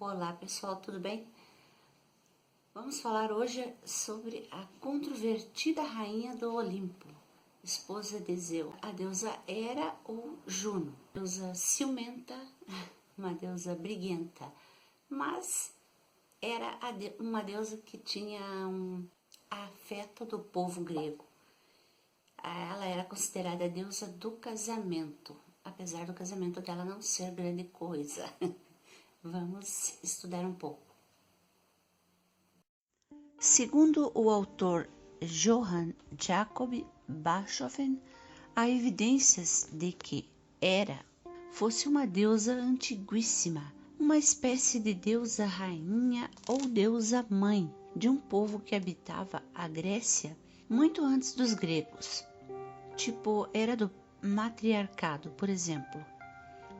Olá pessoal, tudo bem? Vamos falar hoje sobre a controvertida rainha do Olimpo, esposa de Zeus, a deusa Hera ou Juno, deusa ciumenta, uma deusa briguenta, mas era uma deusa que tinha afeto do povo grego. Ela era considerada a deusa do casamento, apesar do casamento dela não ser grande coisa. Vamos estudar um pouco. Segundo o autor Johann Jacob Bachofen, há evidências de que Hera fosse uma deusa antiguíssima, uma espécie de deusa rainha ou deusa mãe de um povo que habitava a Grécia muito antes dos gregos, tipo Era do matriarcado, por exemplo.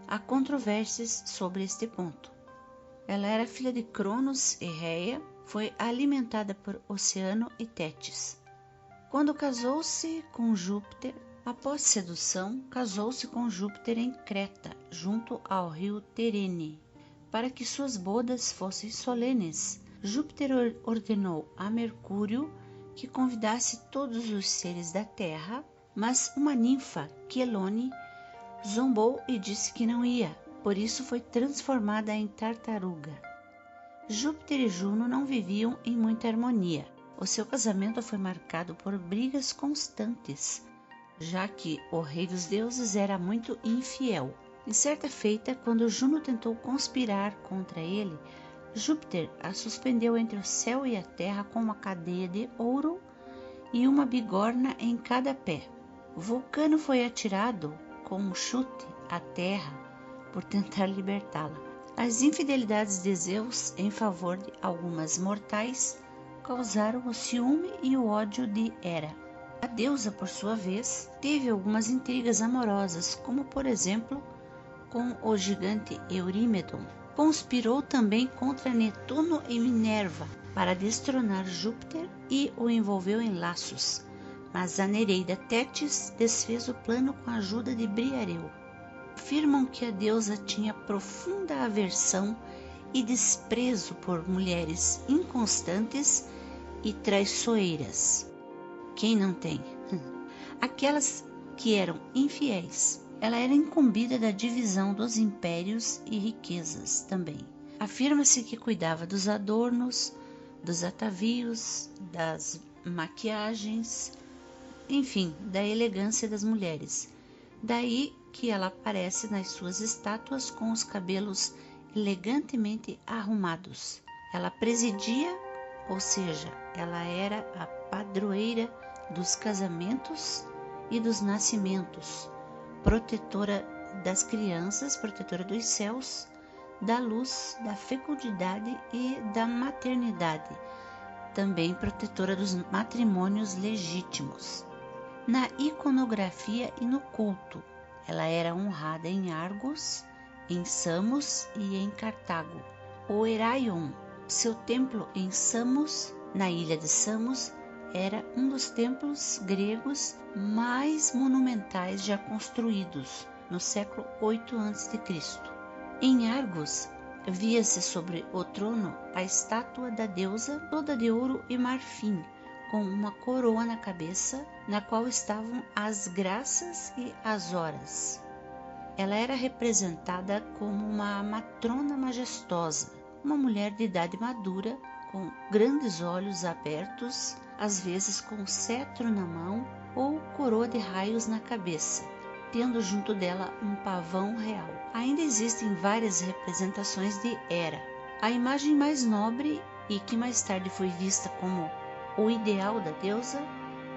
Há controvérsias sobre este ponto. Ela era filha de Cronos e Reia, foi alimentada por Oceano e Tétis. Quando casou-se com Júpiter, após sedução, casou-se com Júpiter em Creta, junto ao rio Terene. Para que suas bodas fossem solenes, Júpiter ordenou a Mercúrio que convidasse todos os seres da terra, mas uma ninfa, Quelone, zombou e disse que não ia, por isso foi transformada em tartaruga. Júpiter e Juno não viviam em muita harmonia. O seu casamento foi marcado por brigas constantes, já que o rei dos deuses era muito infiel. Em certa feita, quando Juno tentou conspirar contra ele, Júpiter a suspendeu entre o céu e a terra com uma cadeia de ouro e uma bigorna em cada pé. Vulcano foi atirado com um chute à terra por tentar libertá-la. As infidelidades de Zeus em favor de algumas mortais causaram o ciúme e o ódio de Hera. A deusa, por sua vez, teve algumas intrigas amorosas, como por exemplo com o gigante Eurímedon. Conspirou também contra Netuno e Minerva para destronar Júpiter e o envolveu em laços, mas a Nereida Tétis desfez o plano com a ajuda de Briareu. Afirmam que a deusa tinha profunda aversão e desprezo por mulheres inconstantes e traiçoeiras. Quem não tem? Aquelas que eram infiéis. Ela era incumbida da divisão dos impérios e riquezas também. Afirma-se que cuidava dos adornos, dos atavios, das maquiagens, enfim, da elegância das mulheres. Daí que ela aparece nas suas estátuas com os cabelos elegantemente arrumados. Ela presidia, ou seja, ela era a padroeira dos casamentos e dos nascimentos, protetora das crianças, protetora dos céus, da luz, da fecundidade e da maternidade, também protetora dos matrimônios legítimos. Na iconografia e no culto, ela era honrada em Argos, em Samos e em Cartago. O Heraion, seu templo em Samos, na ilha de Samos, era um dos templos gregos mais monumentais já construídos no século 8 a.C. Em Argos, via-se sobre o trono a estátua da deusa toda de ouro e marfim, com uma coroa na cabeça, na qual estavam as graças e as horas. Ela era representada como uma matrona majestosa, uma mulher de idade madura, com grandes olhos abertos, às vezes com cetro na mão ou coroa de raios na cabeça, tendo junto dela um pavão real. Ainda existem várias representações de Hera. A imagem mais nobre e que mais tarde foi vista como o ideal da deusa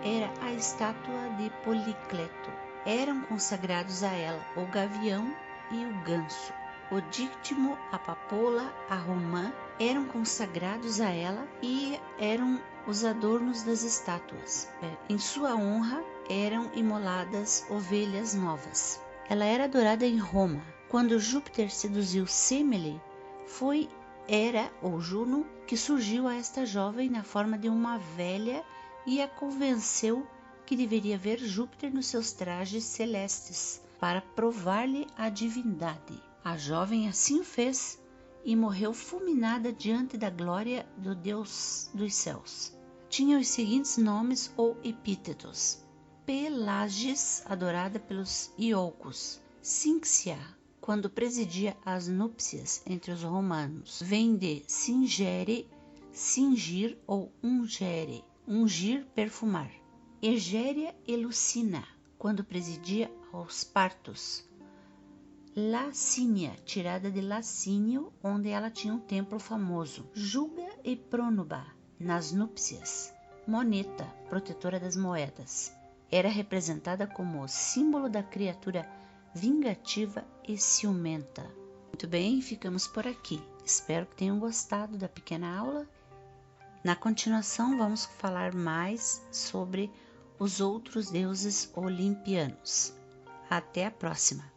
era a estátua de Policleto. Eram consagrados a ela o gavião e o ganso. O díctimo, a papoula, a romã eram consagrados a ela e eram os adornos das estátuas. Em sua honra eram imoladas ovelhas novas. Ela era adorada em Roma. Quando Júpiter seduziu Semele, foi Hera ou Juno que surgiu a esta jovem na forma de uma velha e a convenceu que deveria ver Júpiter nos seus trajes celestes para provar-lhe a divindade. A jovem assim o fez e morreu fulminada diante da glória do Deus dos céus. Tinha os seguintes nomes ou epítetos: Pelages, adorada pelos Iolcos; Cínxia, quando presidia as núpcias entre os romanos, vem de cingere, cingir ou ungere, ungir, perfumar; Egéria e Lucina, quando presidia aos partos; Lacínia, tirada de Lacínio, onde ela tinha um templo famoso; Juga e Prônuba, nas núpcias; Moneta, protetora das moedas. Era representada como o símbolo da criatura vingativa e ciumenta. Muito bem, ficamos por aqui. Espero que tenham gostado da pequena aula. Na continuação, vamos falar mais sobre os outros deuses olimpianos. Até a próxima!